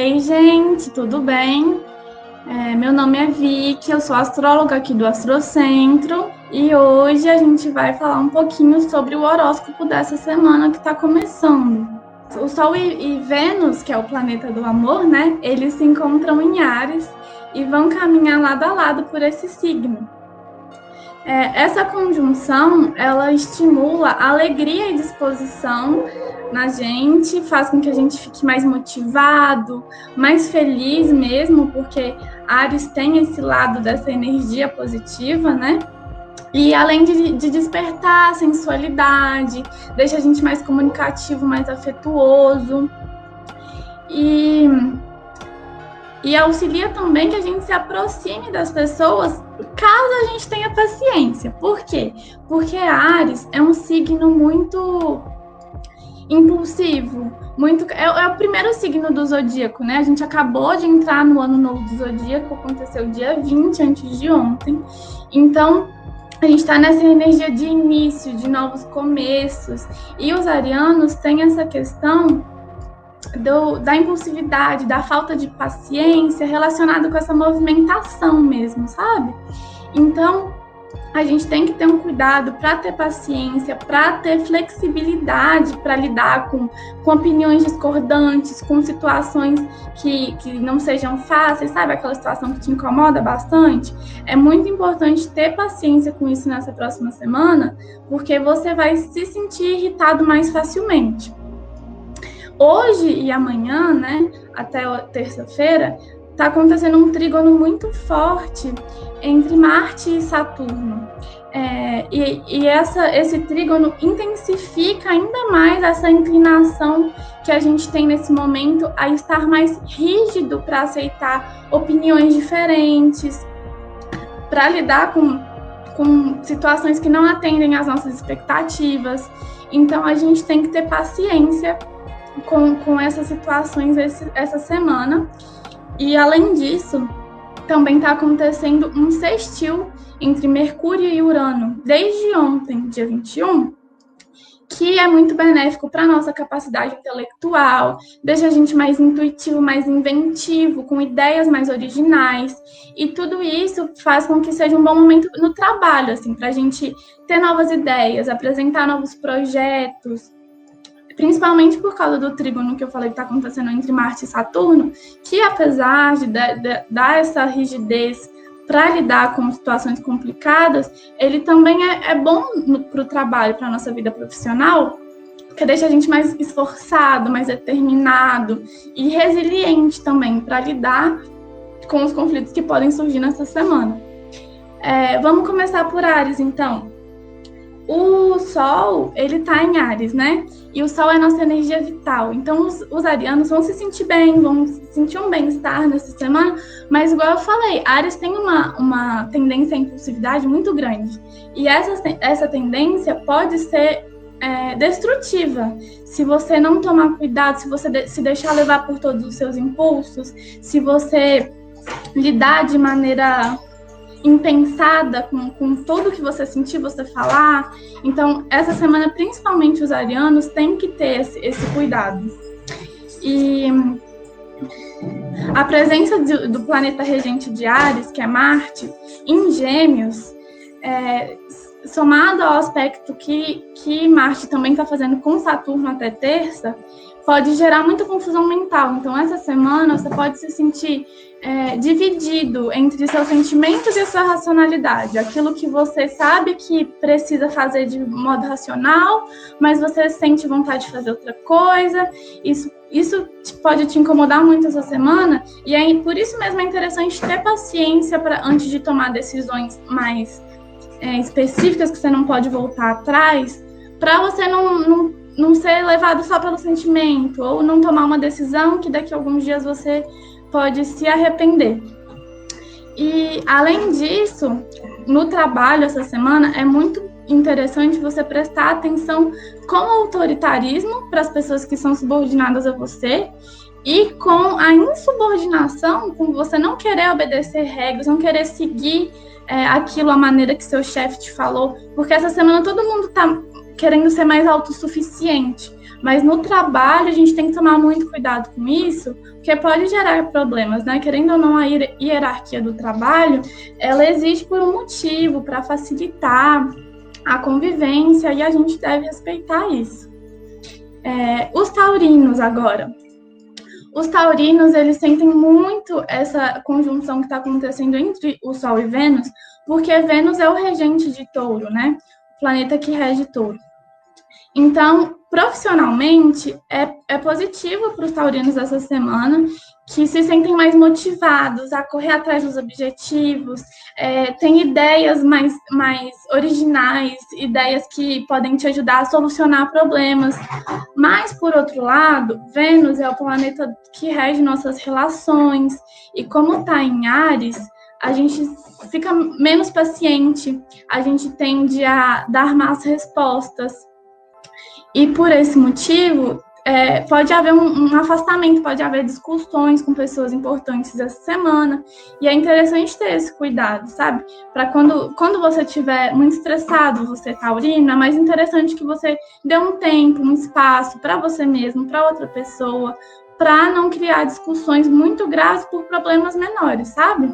Ei, gente, tudo bem? Meu nome é Vicky, eu sou astróloga aqui do Astrocentro e hoje a gente vai falar um pouquinho sobre o horóscopo dessa semana que está começando. O Sol e Vênus, que é o planeta do amor, né? Eles se encontram em Áries e vão caminhar lado a lado por esse signo. Essa conjunção, ela estimula alegria e disposição na gente, faz com que a gente fique mais motivado, mais feliz mesmo, porque Áries tem esse lado dessa energia positiva, né? E além de despertar a sensualidade, deixa a gente mais comunicativo, mais afetuoso. E auxilia também que a gente se aproxime das pessoas, caso a gente tenha paciência. Por quê? Porque Áries é um signo muito impulsivo, é o primeiro signo do zodíaco, né? A gente acabou de entrar no ano novo do zodíaco, aconteceu dia 20, antes de ontem. Então, a gente está nessa energia de início, de novos começos. E os arianos têm essa questão da impulsividade, da falta de paciência relacionada com essa movimentação mesmo, sabe? Então, a gente tem que ter um cuidado para ter paciência, para ter flexibilidade, para lidar com opiniões discordantes, com situações que não sejam fáceis, sabe? Aquela situação que te incomoda bastante. É muito importante ter paciência com isso nessa próxima semana, porque você vai se sentir irritado mais facilmente. Hoje e amanhã, né, até terça-feira, está acontecendo um trígono muito forte entre Marte e Saturno. Esse trígono intensifica ainda mais essa inclinação que a gente tem nesse momento a estar mais rígido para aceitar opiniões diferentes, para lidar com situações que não atendem às nossas expectativas. Então, a gente tem que ter paciência com essas situações essa semana. E, além disso, também está acontecendo um sextil entre Mercúrio e Urano desde ontem, dia 21, que é muito benéfico para a nossa capacidade intelectual, deixa a gente mais intuitivo, mais inventivo, com ideias mais originais. E tudo isso faz com que seja um bom momento no trabalho, assim, para a gente ter novas ideias, apresentar novos projetos, principalmente por causa do trígono que eu falei que está acontecendo entre Marte e Saturno, que apesar de dar essa rigidez para lidar com situações complicadas, ele também é bom para o trabalho, para a nossa vida profissional, porque deixa a gente mais esforçado, mais determinado e resiliente também para lidar com os conflitos que podem surgir nessa semana. Vamos começar por Áries, então. O Sol, ele tá em Áries, né? E o Sol é a nossa energia vital. Então, os arianos vão se sentir bem, vão sentir um bem-estar nessa semana. Mas, igual eu falei, Áries tem uma tendência à impulsividade muito grande. E essa tendência pode ser destrutiva. Se você não tomar cuidado, se você se deixar levar por todos os seus impulsos, se você lidar de maneira impensada com tudo que você sentir, você falar. Então, essa semana, principalmente os arianos, têm que ter esse cuidado. E a presença do planeta regente de Áries, que é Marte, em Gêmeos, somado ao aspecto que Marte também está fazendo com Saturno até terça, pode gerar muita confusão mental. Então, essa semana, você pode se sentir dividido entre seus sentimentos e sua racionalidade. Aquilo que você sabe que precisa fazer de modo racional, mas você sente vontade de fazer outra coisa. Isso pode te incomodar muito essa semana, e aí, por isso mesmo é interessante ter paciência antes de tomar decisões mais específicas, que você não pode voltar atrás, para você não ser levado só pelo sentimento, ou não tomar uma decisão que daqui a alguns dias você pode se arrepender. E, além disso, no trabalho essa semana, é muito interessante você prestar atenção com o autoritarismo para as pessoas que são subordinadas a você e com a insubordinação, com você não querer obedecer regras, não querer seguir aquilo, a maneira que seu chefe te falou, porque essa semana todo mundo está querendo ser mais autossuficiente. Mas no trabalho a gente tem que tomar muito cuidado com isso, porque pode gerar problemas, né? Querendo ou não, a hierarquia do trabalho, ela existe por um motivo, para facilitar a convivência, e a gente deve respeitar isso. Os taurinos agora. Os taurinos, eles sentem muito essa conjunção que está acontecendo entre o Sol e Vênus, porque Vênus é o regente de Touro, né? O planeta que rege Touro. Então, profissionalmente, é positivo para os taurinos essa semana, que se sentem mais motivados a correr atrás dos objetivos, têm ideias mais originais, ideias que podem te ajudar a solucionar problemas. Mas, por outro lado, Vênus é o planeta que rege nossas relações, e como está em Áries, a gente fica menos paciente, a gente tende a dar más respostas. E por esse motivo, pode haver um afastamento, pode haver discussões com pessoas importantes essa semana. E é interessante ter esse cuidado, sabe? Para quando você estiver muito estressado, você taurino, é mais interessante que você dê um tempo, um espaço para você mesmo, para outra pessoa, para não criar discussões muito graves por problemas menores, sabe?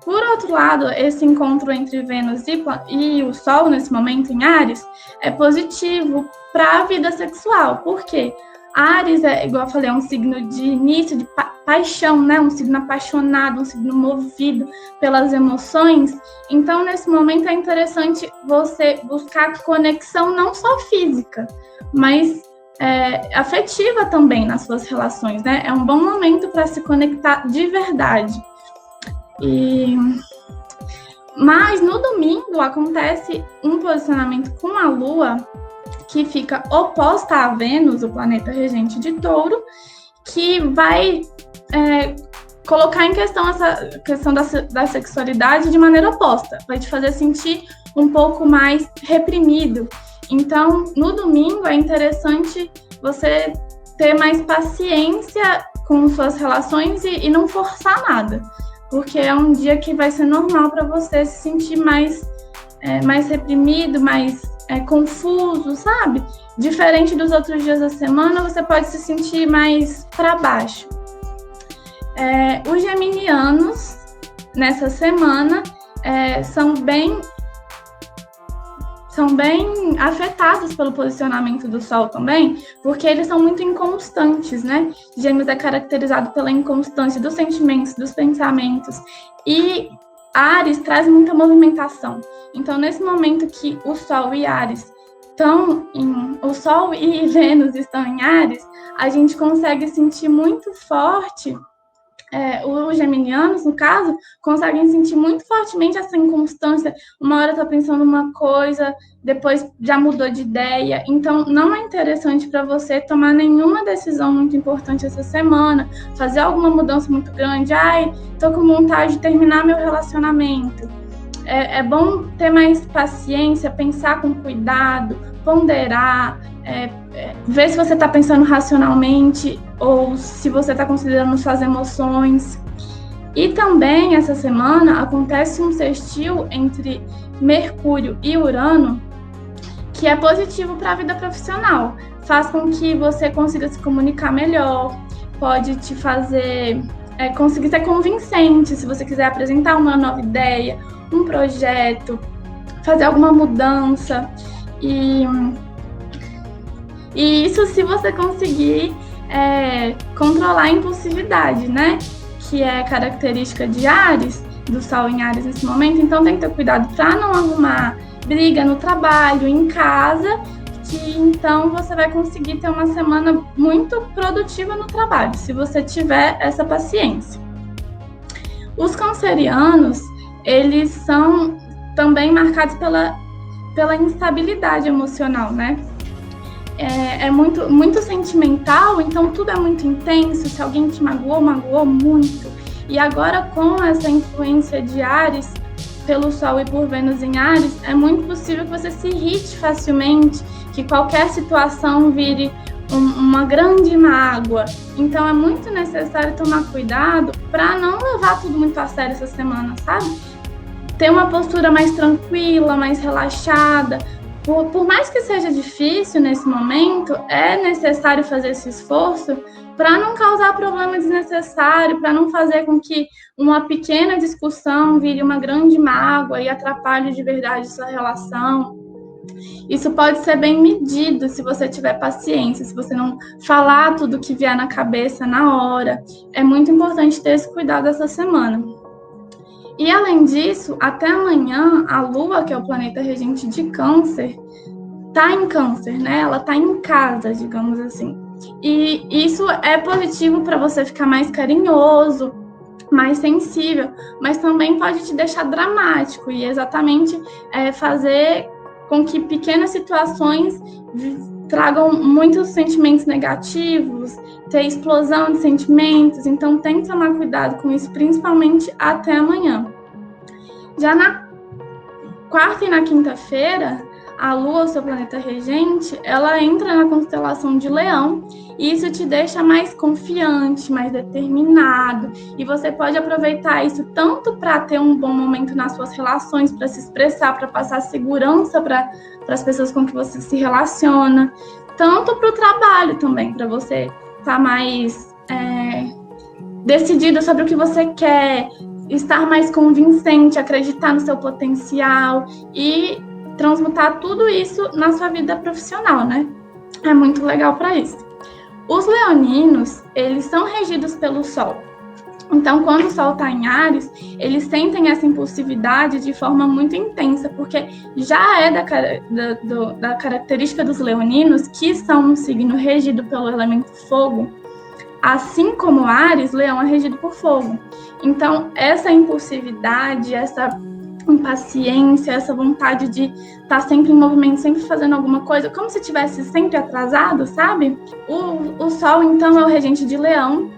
Por outro lado, esse encontro entre Vênus e o Sol, nesse momento em Áries, é positivo para a vida sexual. Por quê? Áries, igual eu falei, é um signo de início, de paixão, né? Um signo apaixonado, um signo movido pelas emoções. Então, nesse momento, é interessante você buscar conexão não só física, mas afetiva também nas suas relações, né? É um bom momento para se conectar de verdade. Mas no domingo acontece um posicionamento com a Lua que fica oposta a Vênus, o planeta regente de Touro, que vai colocar em questão essa questão da sexualidade de maneira oposta, vai te fazer sentir um pouco mais reprimido. Então, no domingo é interessante você ter mais paciência com suas relações e não forçar nada, porque é um dia que vai ser normal para você se sentir mais reprimido, mais confuso, sabe? Diferente dos outros dias da semana, você pode se sentir mais para baixo. Os geminianos, nessa semana, são bem afetados pelo posicionamento do Sol também, porque eles são muito inconstantes, né? Gêmeos é caracterizado pela inconstância dos sentimentos, dos pensamentos, e Áries traz muita movimentação. Então, nesse momento que o Sol e Vênus estão em Áries, a gente consegue sentir muito forte. Os geminianos, no caso, conseguem sentir muito fortemente essa inconstância. Uma hora tá pensando uma coisa, depois já mudou de ideia. Então, não é interessante para você tomar nenhuma decisão muito importante essa semana, fazer alguma mudança muito grande. Tô com vontade de terminar meu relacionamento. É bom ter mais paciência, pensar com cuidado, ponderar, ver se você está pensando racionalmente ou se você está considerando suas emoções. E também, essa semana, acontece um sextil entre Mercúrio e Urano, que é positivo para a vida profissional. Faz com que você consiga se comunicar melhor, pode te fazer conseguir ser convincente, se você quiser apresentar uma nova ideia, um projeto, fazer alguma mudança. E isso se você conseguir controlar a impulsividade, né? Que é característica de Áries, do Sol em Áries nesse momento. Então tem que ter cuidado para não arrumar briga no trabalho, em casa, que então você vai conseguir ter uma semana muito produtiva no trabalho, se você tiver essa paciência. Os cancerianos, eles são também marcados pela instabilidade emocional, né? É muito sentimental, então tudo é muito intenso. Se alguém te magoou muito. E agora, com essa influência de Áries, pelo Sol e por Vênus em Áries, é muito possível que você se irrite facilmente, que qualquer situação vire uma grande mágoa. Então é muito necessário tomar cuidado para não levar tudo muito a sério essa semana, sabe? Ter uma postura mais tranquila, mais relaxada, por mais que seja difícil nesse momento, é necessário fazer esse esforço para não causar problema desnecessário, para não fazer com que uma pequena discussão vire uma grande mágoa e atrapalhe de verdade sua relação. Isso pode ser bem medido se você tiver paciência, se você não falar tudo que vier na cabeça na hora. É muito importante ter esse cuidado essa semana. E, além disso, até amanhã, a Lua, que é o planeta regente de Câncer, está em Câncer, né? Ela está em casa, digamos assim. E isso é positivo para você ficar mais carinhoso, mais sensível, mas também pode te deixar dramático e exatamente fazer com que pequenas situações tragam muitos sentimentos negativos, ter explosão de sentimentos, então tem que tomar cuidado com isso, principalmente até amanhã. Já na quarta e na quinta-feira, a Lua, o seu planeta regente, ela entra na constelação de Leão e isso te deixa mais confiante, mais determinado, e você pode aproveitar isso tanto para ter um bom momento nas suas relações, para se expressar, para passar segurança para as pessoas com que você se relaciona, tanto para o trabalho também, para você estar mais decidido sobre o que você quer, estar mais convincente, acreditar no seu potencial e transmutar tudo isso na sua vida profissional, né? É muito legal para isso. Os leoninos, eles são regidos pelo Sol. Então, quando o Sol está em Áries, eles sentem essa impulsividade de forma muito intensa, porque já é da característica dos leoninos, que são um signo regido pelo elemento fogo. Assim como Áries, Leão é regido por fogo. Então, essa impulsividade, essa impaciência, essa vontade de estar sempre em movimento, sempre fazendo alguma coisa, como se estivesse sempre atrasado, sabe? O Sol, então, é o regente de Leão,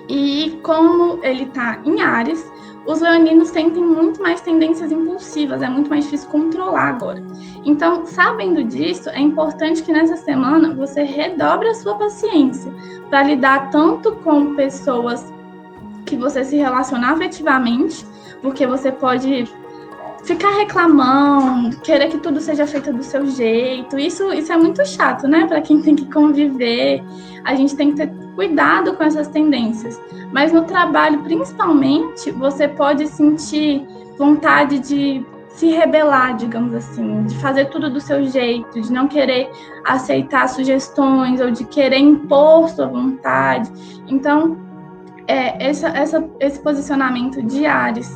e como ele está em Áries, os leoninos sentem muito mais tendências impulsivas, é muito mais difícil controlar agora. Então, sabendo disso, é importante que nessa semana você redobre a sua paciência para lidar tanto com pessoas que você se relaciona afetivamente, porque você pode ficar reclamando, querer que tudo seja feito do seu jeito. Isso é muito chato, né? Para quem tem que conviver, a gente tem que ter cuidado com essas tendências. Mas no trabalho, principalmente, você pode sentir vontade de se rebelar, digamos assim, de fazer tudo do seu jeito, de não querer aceitar sugestões ou de querer impor sua vontade. Então, esse posicionamento de Áries,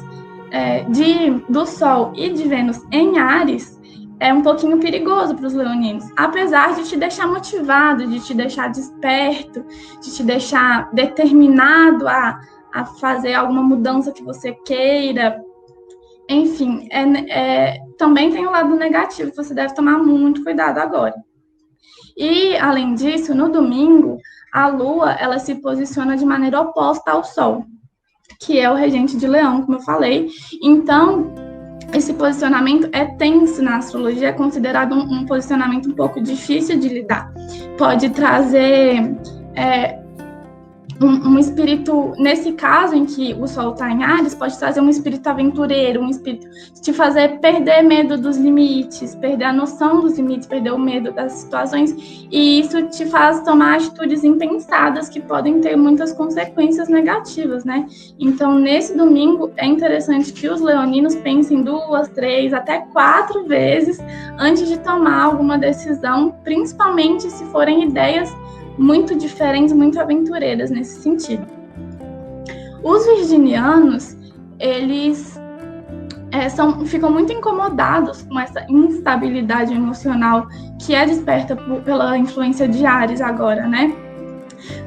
do Sol e de Vênus em Áries, é um pouquinho perigoso para os leoninos, apesar de te deixar motivado, de te deixar desperto, de te deixar determinado a fazer alguma mudança que você queira. Enfim, também tem o lado negativo, que você deve tomar muito cuidado agora. E, além disso, no domingo, a Lua, ela se posiciona de maneira oposta ao Sol, que é o regente de Leão, como eu falei. Então, esse posicionamento é tenso na astrologia, é considerado um posicionamento um pouco difícil de lidar. Pode trazer um espírito, nesse caso em que o Sol está em Áries, pode trazer um espírito aventureiro, um espírito de te fazer perder medo dos limites, perder a noção dos limites, perder o medo das situações, e isso te faz tomar atitudes impensadas que podem ter muitas consequências negativas, né? Então, nesse domingo, é interessante que os leoninos pensem 2, 3, até 4 vezes antes de tomar alguma decisão, principalmente se forem ideias muito diferentes, muito aventureiras nesse sentido. Os virginianos, eles ficam muito incomodados com essa instabilidade emocional que é desperta pela influência de Áries agora, né?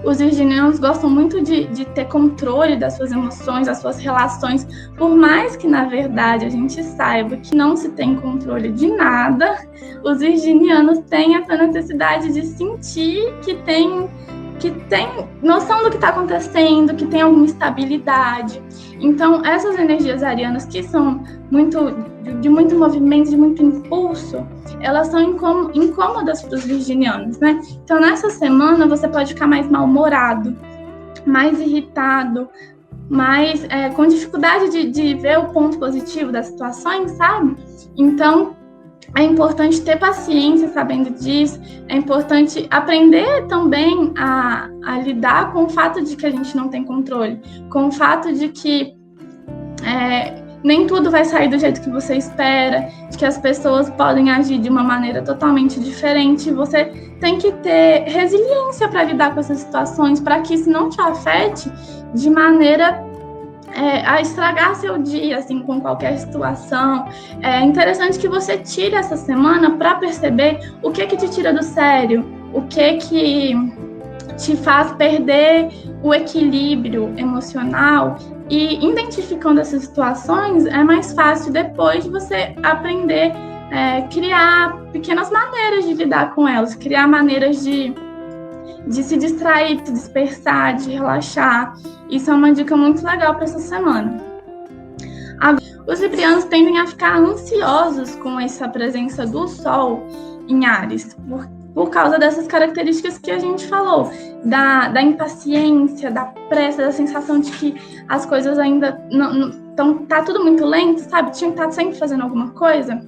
Os virginianos gostam muito de ter controle das suas emoções, das suas relações, por mais que, na verdade, a gente saiba que não se tem controle de nada. Os virginianos têm essa necessidade de sentir que tem noção do que está acontecendo, que tem alguma estabilidade. Então, essas energias arianas, que são de muito movimento, de muito impulso, elas são incômodas para os virginianos, né? Então, nessa semana, você pode ficar mais mal-humorado, mais irritado, mais com dificuldade de ver o ponto positivo das situações, sabe? Então, é importante ter paciência sabendo disso, é importante aprender também a lidar com o fato de que a gente não tem controle, com o fato de que nem tudo vai sair do jeito que você espera, de que as pessoas podem agir de uma maneira totalmente diferente. Você tem que ter resiliência para lidar com essas situações, para que isso não te afete de maneira a estragar seu dia, assim, com qualquer situação. É interessante que você tire essa semana para perceber o que te tira do sério, o que te faz perder o equilíbrio emocional. E identificando essas situações, é mais fácil depois de você aprender criar pequenas maneiras de lidar com elas, criar maneiras de se distrair, de se dispersar, de relaxar. Isso é uma dica muito legal para essa semana. Os librianos tendem a ficar ansiosos com essa presença do Sol em Áries, por causa dessas características que a gente falou, da impaciência, da pressa, da sensação de que as coisas ainda tá tudo muito lento, sabe? Tinha que estar sempre fazendo alguma coisa.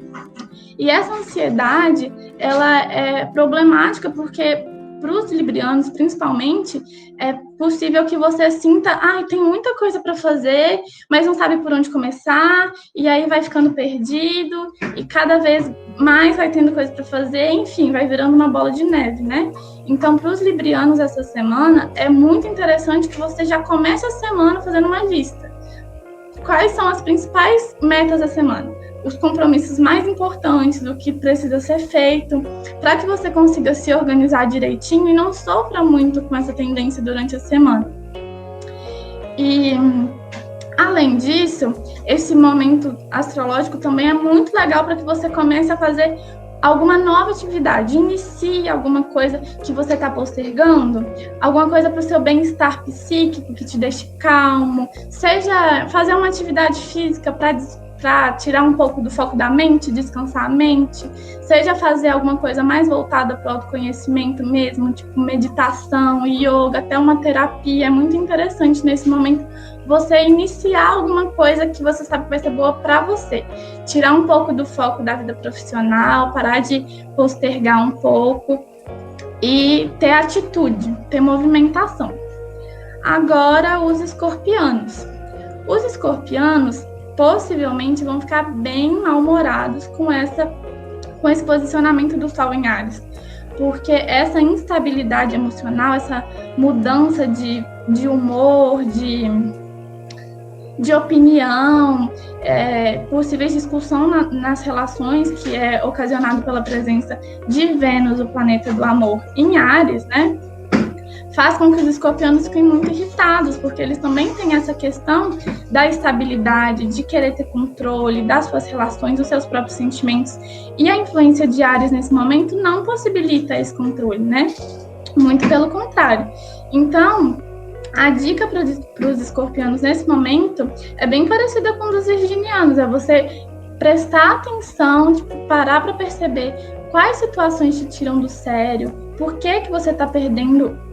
E essa ansiedade, ela é problemática porque para os librianos, principalmente, é possível que você sinta, tem muita coisa para fazer, mas não sabe por onde começar, e aí vai ficando perdido, e cada vez mais vai tendo coisa para fazer, enfim, vai virando uma bola de neve, né? Então, para os librianos essa semana, é muito interessante que você já comece a semana fazendo uma lista. Quais são as principais metas da semana? Os compromissos mais importantes, do que precisa ser feito, para que você consiga se organizar direitinho e não sofra muito com essa tendência durante a semana. E, além disso, esse momento astrológico também é muito legal para que você comece a fazer alguma nova atividade, inicie alguma coisa que você está postergando, alguma coisa para o seu bem-estar psíquico, que te deixe calmo, seja fazer uma atividade física para tirar um pouco do foco da mente, descansar a mente, seja fazer alguma coisa mais voltada para o autoconhecimento mesmo, tipo meditação, yoga, até uma terapia. É muito interessante nesse momento você iniciar alguma coisa que você sabe que vai ser boa para você. Tirar um pouco do foco da vida profissional, parar de postergar um pouco e ter atitude, ter movimentação. Agora, os escorpianos. Os escorpianos possivelmente vão ficar bem mal-humorados com esse posicionamento do Sol em Áries, porque essa instabilidade emocional, essa mudança de humor, de opinião, possíveis discussão nas relações, que é ocasionado pela presença de Vênus, o planeta do amor, em Áries, né? Faz com que os escorpianos fiquem muito irritados, porque eles também têm essa questão da estabilidade, de querer ter controle das suas relações, dos seus próprios sentimentos. E a influência de Áries nesse momento não possibilita esse controle, né? Muito pelo contrário. Então, a dica para os escorpianos nesse momento é bem parecida com a dos virginianos, é você prestar atenção, parar para perceber quais situações te tiram do sério, por que você está perdendo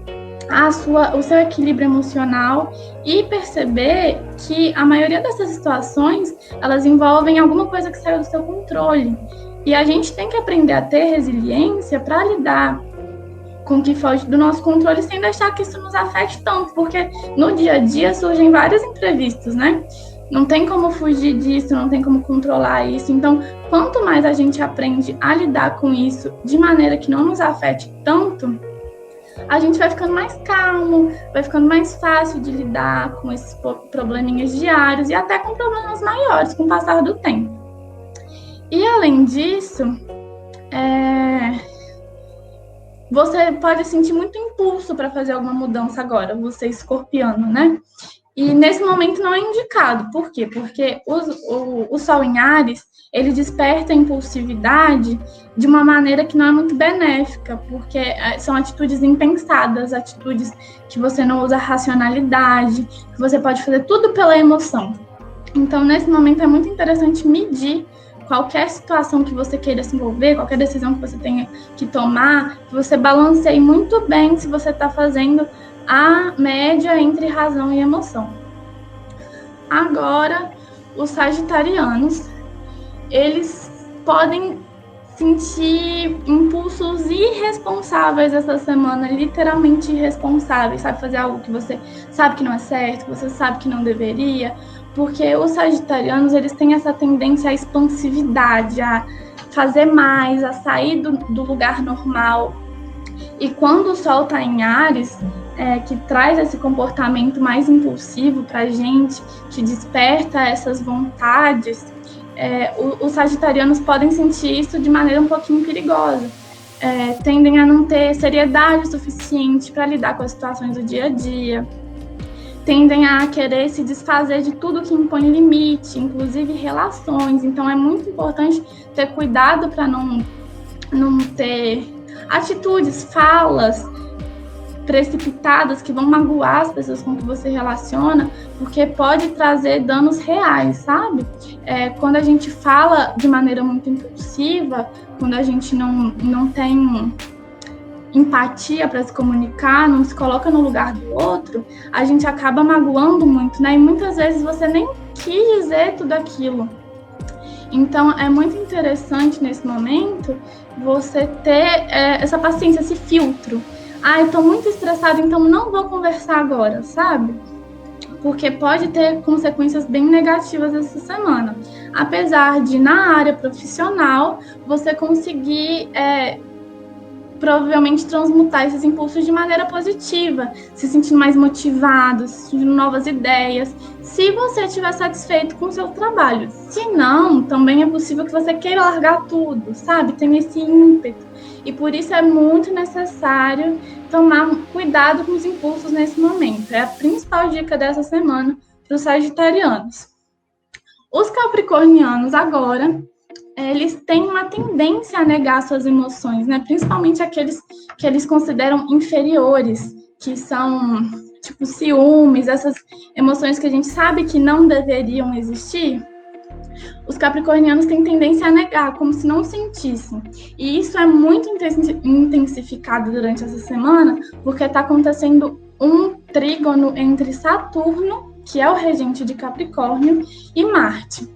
o seu equilíbrio emocional, e perceber que a maioria dessas situações, elas envolvem alguma coisa que saiu do seu controle. E a gente tem que aprender a ter resiliência para lidar com o que foge do nosso controle sem deixar que isso nos afete tanto, porque no dia a dia surgem vários imprevistos, né? Não tem como fugir disso, não tem como controlar isso. Então, quanto mais a gente aprende a lidar com isso de maneira que não nos afete tanto, a gente vai ficando mais calmo, vai ficando mais fácil de lidar com esses probleminhas diários e até com problemas maiores com o passar do tempo. E além disso, você pode sentir muito impulso para fazer alguma mudança agora, você escorpiano, né? E nesse momento não é indicado. Por quê? Porque o Sol em Áries, ele desperta a impulsividade de uma maneira que não é muito benéfica, porque são atitudes impensadas, atitudes que você não usa racionalidade, que você pode fazer tudo pela emoção. Então, nesse momento, é muito interessante medir qualquer situação que você queira se envolver, qualquer decisão que você tenha que tomar, que você balanceie muito bem se você está fazendo a média entre razão e emoção. Agora, os sagitarianos, eles podem sentir impulsos irresponsáveis essa semana, literalmente irresponsáveis, sabe? Fazer algo que você sabe que não é certo, que você sabe que não deveria, porque os sagitarianos, eles têm essa tendência à expansividade, a fazer mais, a sair do lugar normal. E quando o Sol está em Áries, que traz esse comportamento mais impulsivo para a gente, que desperta essas vontades, os sagitarianos podem sentir isso de maneira um pouquinho perigosa. Tendem a não ter seriedade suficiente para lidar com as situações do dia a dia. Tendem a querer se desfazer de tudo que impõe limite, inclusive relações. Então, é muito importante ter cuidado para não ter atitudes, falas precipitadas que vão magoar as pessoas com que você relaciona, porque pode trazer danos reais, sabe? Quando a gente fala de maneira muito impulsiva, quando a gente não tem empatia para se comunicar, não se coloca no lugar do outro, a gente acaba magoando muito, né? E muitas vezes você nem quis dizer tudo aquilo. Então, é muito interessante nesse momento você ter essa paciência, esse filtro. Estou muito estressada, então não vou conversar agora, sabe? Porque pode ter consequências bem negativas essa semana. Apesar de, na área profissional, você conseguir provavelmente transmutar esses impulsos de maneira positiva, se sentindo mais motivado, se sentindo novas ideias, se você estiver satisfeito com o seu trabalho. Se não, também é possível que você queira largar tudo, sabe? Tem esse ímpeto. E por isso é muito necessário tomar cuidado com os impulsos nesse momento. É a principal dica dessa semana para os sagitarianos. Os capricornianos agora, eles têm uma tendência a negar suas emoções, né? Principalmente aqueles que eles consideram inferiores, que são tipo ciúmes, essas emoções que a gente sabe que não deveriam existir. Os capricornianos têm tendência a negar, como se não sentissem. E isso é muito intensificado durante essa semana, porque está acontecendo um trígono entre Saturno, que é o regente de Capricórnio, e Marte.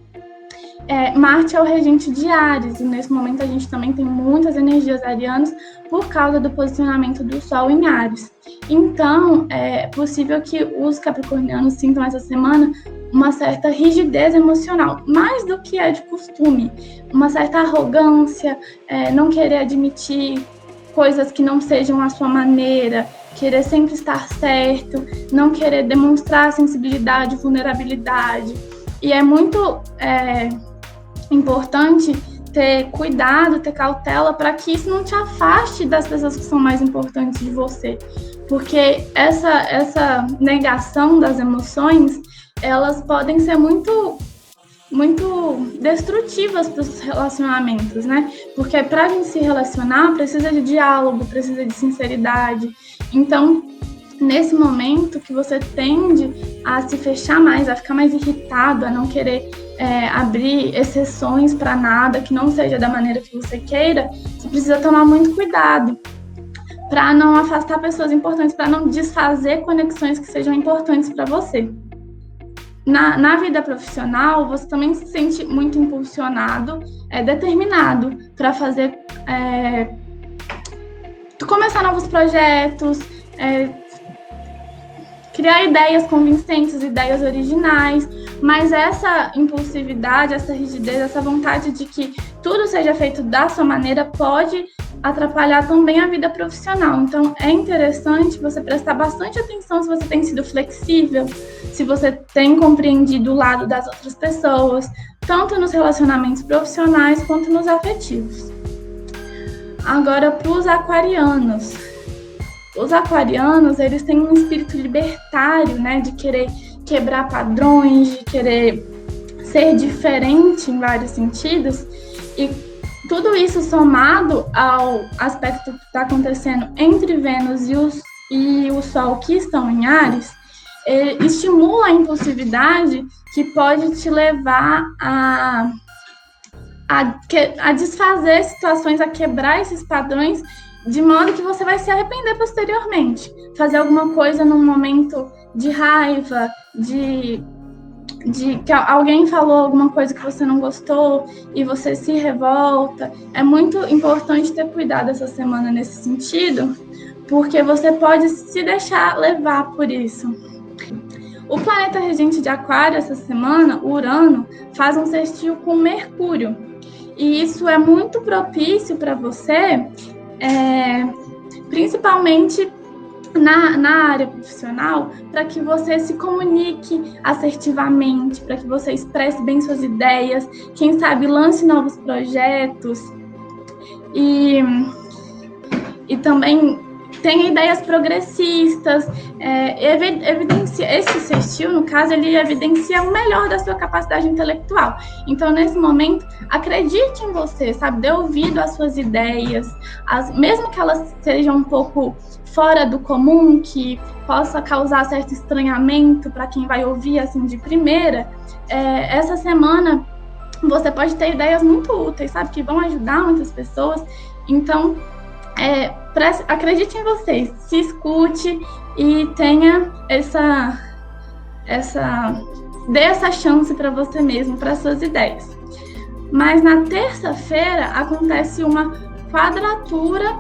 Marte é o regente de Áries, e nesse momento a gente também tem muitas energias arianas por causa do posicionamento do Sol em Áries. Então, é possível que os capricornianos sintam essa semana uma certa rigidez emocional, mais do que é de costume, uma certa arrogância, não querer admitir coisas que não sejam a sua maneira, querer sempre estar certo, não querer demonstrar sensibilidade, vulnerabilidade. E é muito importante ter cuidado, ter cautela para que isso não te afaste das pessoas que são mais importantes de você. Porque essa negação das emoções, elas podem ser muito, muito destrutivas para os relacionamentos, né? Porque para a gente se relacionar, precisa de diálogo, precisa de sinceridade. Então, nesse momento que você tende a se fechar mais, a ficar mais irritado, a não querer abrir exceções para nada, que não seja da maneira que você queira, você precisa tomar muito cuidado para não afastar pessoas importantes, para não desfazer conexões que sejam importantes para você. Na vida profissional, você também se sente muito impulsionado, determinado para fazer, começar novos projetos, criar ideias convincentes, ideias originais, mas essa impulsividade, essa rigidez, essa vontade de que tudo seja feito da sua maneira pode atrapalhar também a vida profissional. Então, é interessante você prestar bastante atenção se você tem sido flexível, se você tem compreendido o lado das outras pessoas, tanto nos relacionamentos profissionais quanto nos afetivos. Agora, para os aquarianos. Os aquarianos, eles têm um espírito libertário, né, de querer quebrar padrões, de querer ser diferente em vários sentidos, e tudo isso somado ao aspecto que está acontecendo entre Vênus e o Sol, que estão em Áries, estimula a impulsividade que pode te levar a desfazer situações, a quebrar esses padrões, de modo que você vai se arrepender posteriormente. Fazer alguma coisa num momento de raiva, de de que alguém falou alguma coisa que você não gostou e você se revolta. É muito importante ter cuidado essa semana nesse sentido, porque você pode se deixar levar por isso. O planeta regente de Aquário essa semana, Urano, faz um sextil com Mercúrio. E isso é muito propício para você, principalmente na área profissional, para que você se comunique assertivamente, para que você expresse bem suas ideias, quem sabe lance novos projetos e também tenha ideias progressistas, esse sextil, no caso, ele evidencia o melhor da sua capacidade intelectual. Então, nesse momento, acredite em você, sabe? Dê ouvido às suas ideias, mesmo que elas sejam um pouco fora do comum, que possa causar certo estranhamento para quem vai ouvir assim de primeira, essa semana você pode ter ideias muito úteis, sabe? Que vão ajudar muitas pessoas. Então, acredite em vocês, se escute e tenha dê essa chance para você mesmo, para suas ideias. Mas na terça-feira acontece uma quadratura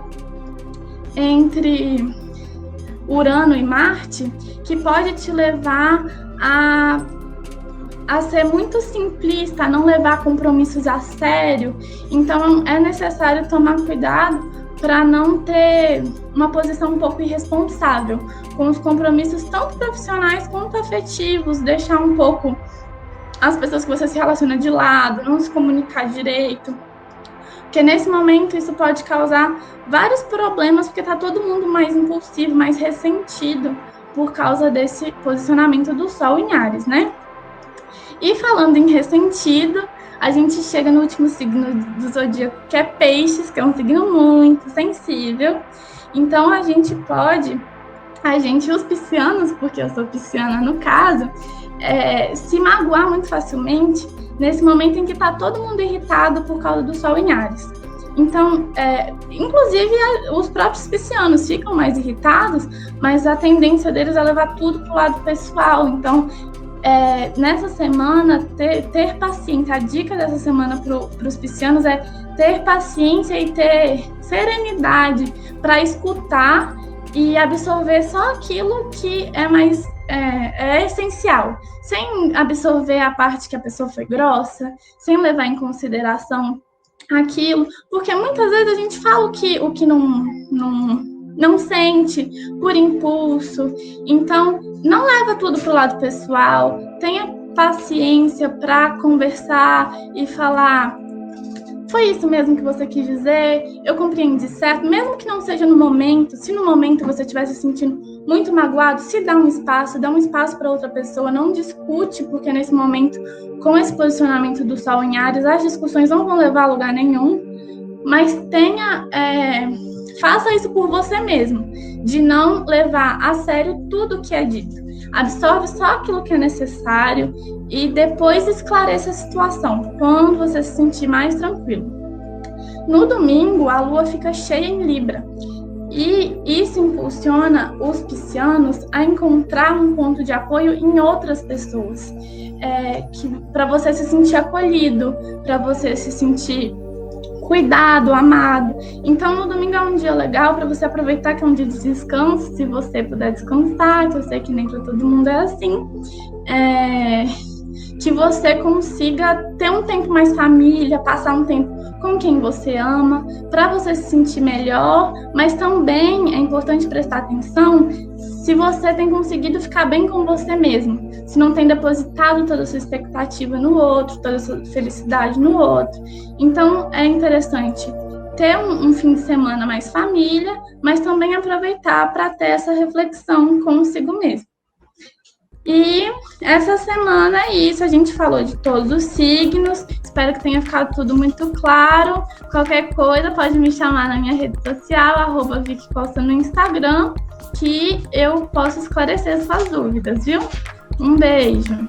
entre Urano e Marte, que pode te levar a ser muito simplista, a não levar compromissos a sério. Então é necessário tomar cuidado para não ter uma posição um pouco irresponsável com os compromissos tanto profissionais quanto afetivos, deixar um pouco as pessoas que você se relaciona de lado, não se comunicar direito, porque nesse momento isso pode causar vários problemas, porque está todo mundo mais impulsivo, mais ressentido por causa desse posicionamento do Sol em Áries, né? E falando em ressentido, a gente chega no último signo do zodíaco, que é Peixes, que é um signo muito sensível. Então, os piscianos, porque eu sou pisciana no caso, se magoar muito facilmente nesse momento em que está todo mundo irritado por causa do Sol em Áries. Então, inclusive, os próprios piscianos ficam mais irritados, mas a tendência deles é levar tudo para o lado pessoal. Então, nessa semana, ter paciência. A dica dessa semana para os piscianos é ter paciência e ter serenidade para escutar e absorver só aquilo que é essencial, sem absorver a parte que a pessoa foi grossa, sem levar em consideração aquilo, porque muitas vezes a gente fala o que não sente por impulso. Então, não leva tudo para o lado pessoal, tenha paciência para conversar e falar: foi isso mesmo que você quis dizer, eu compreendi certo, mesmo que não seja no momento. Se no momento você estiver se sentindo muito magoado, se dá um espaço para outra pessoa, não discute, porque nesse momento, com esse posicionamento do Sol em Áries, as discussões não vão levar a lugar nenhum, mas faça isso por você mesmo, de não levar a sério tudo que é dito. Absorve só aquilo que é necessário e depois esclareça a situação, quando você se sentir mais tranquilo. No domingo, a Lua fica cheia em Libra, e isso impulsiona os piscianos a encontrar um ponto de apoio em outras pessoas, para você se sentir acolhido, para você se sentir cuidado, amado. Então, no domingo é um dia legal para você aproveitar, que é um dia de descanso, se você puder descansar, que eu sei que nem para todo mundo é assim, que você consiga ter um tempo mais família, passar um tempo com quem você ama, para você se sentir melhor, mas também é importante prestar atenção se você tem conseguido ficar bem com você mesmo, se não tem depositado toda a sua expectativa no outro, toda a sua felicidade no outro. Então, é interessante ter um fim de semana mais família, mas também aproveitar para ter essa reflexão consigo mesmo. E essa semana é isso, a gente falou de todos os signos, espero que tenha ficado tudo muito claro. Qualquer coisa pode me chamar na minha rede social, @VicCosta no Instagram, que eu posso esclarecer suas dúvidas, viu? Um beijo!